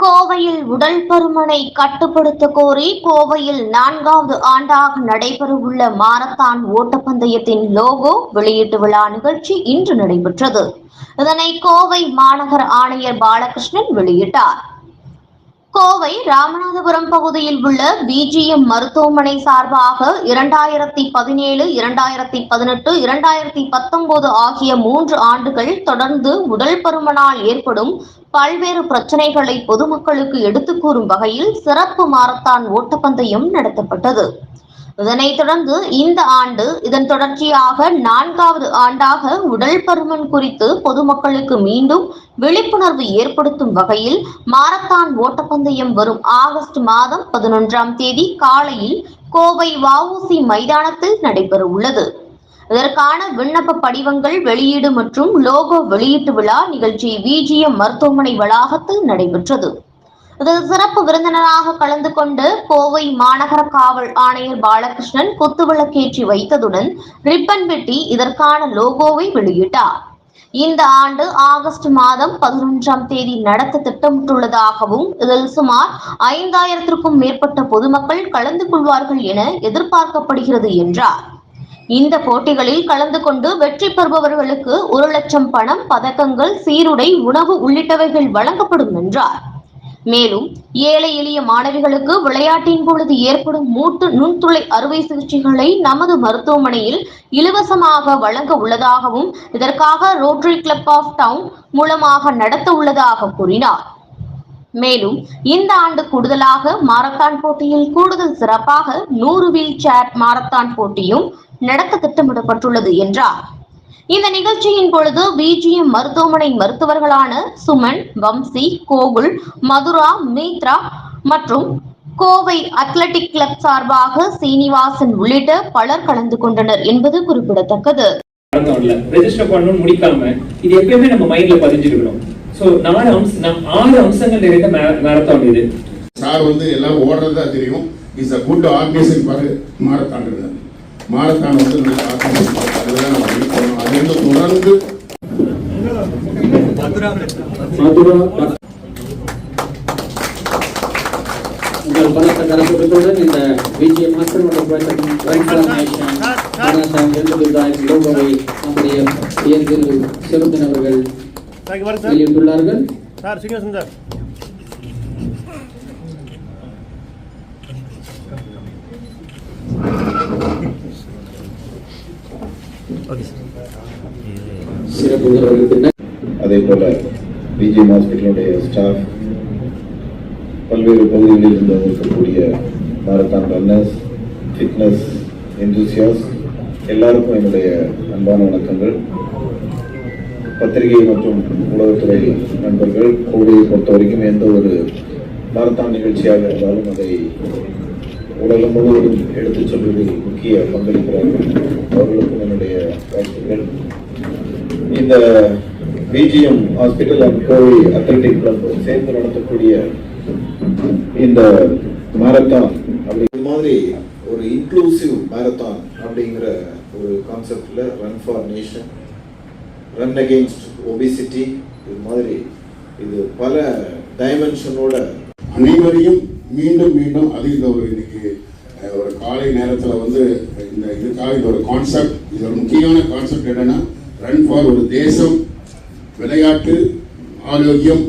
கோவையில் உடல் பருமனை கட்டுப்படுத்த கோரி கோவையில் 4வது ஆண்டாக நடைபெறவுள்ள மாரத்தான் ஓட்டப்பந்தயத்தின் லோகோ வெளியீட்டு விழா நிகழ்ச்சி இன்று நடைபெற்றது. இதனை கோவை மாநகர ஆணையர் பாலகிருஷ்ணன் வெளியிட்டார். கோவை ராமநாதபுரம் பகுதியில் உள்ள பிஜிஎம் மருத்துவமனை சார்பாக 2017, 2018, 2019 ஆகிய 3 ஆண்டுகள் தொடர்ந்து உடல் பருமனால் ஏற்படும் பல்வேறு பிரச்சினைகளை பொதுமக்களுக்கு எடுத்துக் கூறும் வகையில் சிறப்பு மாரத்தான் ஓட்டப்பந்தயம் நடத்தப்பட்டது. இதனைத் தொடர்ந்து இந்த ஆண்டு இதன் தொடர்ச்சியாக 4வது ஆண்டாக உடல் பருமன் குறித்து பொதுமக்களுக்கு மீண்டும் விழிப்புணர்வு ஏற்படுத்தும் வகையில் மாரத்தான் ஓட்டப்பந்தயம் வரும் ஆகஸ்ட் மாதம் 11ஆம் தேதி காலையில் கோவை வஉசி மைதானத்தில் நடைபெறவுள்ளது. இதற்கான விண்ணப்ப படிவங்கள் வெளியீடு மற்றும் லோகோ வெளியீட்டு விழா நிகழ்ச்சி பிஜிஎம் மருத்துவமனை வளாகத்தில் நடைபெற்றது. இதில் சிறப்பு விருந்தினராக கலந்து கொண்டு கோவை மாநகர காவல் ஆணையர் பாலகிருஷ்ணன் குத்துவிளக்கேற்றி வைத்ததுடன் ரிப்பன் வெட்டி இதற்கான லோகோவை வெளியிட்டார். இந்த ஆண்டு ஆகஸ்ட் மாதம் 11ஆம் தேதி நடத்த திட்டமிட்டுள்ளதாகவும் இதில் சுமார் 5000க்கும் மேற்பட்ட பொதுமக்கள் கலந்து கொள்வார்கள் என எதிர்பார்க்கப்படுகிறது என்றார். இந்த போட்டிகளில் கலந்து கொண்டு வெற்றி பெறுபவர்களுக்கு 1 லட்சம் பணம், பதக்கங்கள், சீருடை, உணவு உள்ளிட்டவைகள் வழங்கப்படும் என்றார். மேலும் ஏழை எளிய மாணவிகளுக்கு விளையாட்டின் பொழுது ஏற்படும் மூட்டு நுண்துளை அறுவை சிகிச்சைகளை நமது மருத்துவமனையில் இலவசமாக வழங்க உள்ளதாகவும் இதற்காக ரோட்டரி கிளப் ஆஃப் டவுன் மூலமாக நடத்த உள்ளதாக கூறினார். மேலும் இந்த ஆண்டு கூடுதலாக மாரத்தான் போட்டியில் கூடுதல் சிறப்பாக 100 வீல் சேர் மாரத்தான் போட்டியும் நடத்த திட்டமிடப்பட்டுள்ளது என்றார். இந்த நிகழ்ச்சியின் பொழுது பிஜிஎம் மருத்துவமனை மருத்துவர்களான சுமன், வம்சி, கோகுல், மதுரா, மீத்ரா மற்றும் கோவை அத்லெட்டிக் கிளப் சார்பாக சீனிவாசன் உள்ளிட்ட பலர் கலந்து கொண்டனர் என்பது குறிப்பிடத்தக்கது. ரெஜிஸ்டர் பண்ணணும் முடிக்காம இது எப்பயுமே நம்ம மைண்ட்ல பதிஞ்சிருக்கணும். சோ 6 அம்சங்கள் நிறைந்த மாரத்தான் இது. சார் எல்லாம் ஓடுறதா தெரியும். இஸ் a good organization பாரு மாரத்தான். மாரத்தான் அதுதான் நம்ம அது தொடர்ந்து உங்கள் பலத்த கலந்துடன் இந்த பிஜிஎம் மாஸ்டர் லோகோவை நம்முடைய திரு சிவந்தன் அவர்கள் வெளியிட்டுள்ளார்கள். அதே போல பிஜிஎம் ஹாஸ்பிட்டலுடைய ஸ்டாஃப், பல்வேறு பகுதிகளில் இருந்து இருக்கக்கூடிய மாரத்தான் ரன்னர்ஸ், ஃபிட்னஸ் என்தூசியாஸ்ட் எல்லாருக்கும் என்னுடைய அன்பான வணக்கங்கள். பத்திரிகை மற்றும் உலகத்துறை நண்பர்கள், கோவையை பொறுத்த வரைக்கும் எந்த ஒரு மாரத்தான் நிகழ்ச்சியாக இருந்தாலும் அதை உலகம் முழுவதும் எடுத்துச் சொல்வதில் முக்கிய பங்களிக்கிறார்கள். அவர்களுக்கும் என்னுடைய வாழ்த்துக்கள். இந்த BGM hospital and Kovai athletic club சேர்ந்து நடத்தக்கூடிய இந்த மாரத்தான் அப்படி மாதிரி ஒரு இன்க்ளூசிவ் மாரத்தான் அப்படிங்கிற ஒரு கான்செப்ட்ல run for nation, run against obesity, இது மாதிரி இது பல டைமென்ஷனோட அனைவரையும் மீண்டும் மீண்டும் அது இந்த ஒரு இன்னைக்கு ஒரு காலை நேரத்தில் இந்த இதுக்காக இது ஒரு கான்செப்ட், இது ஒரு முக்கியமான கான்செப்ட் என்னன்னா ரன் ஃபார் ஒரு தேசம், விளையாட்டு, ஆரோக்கியம்,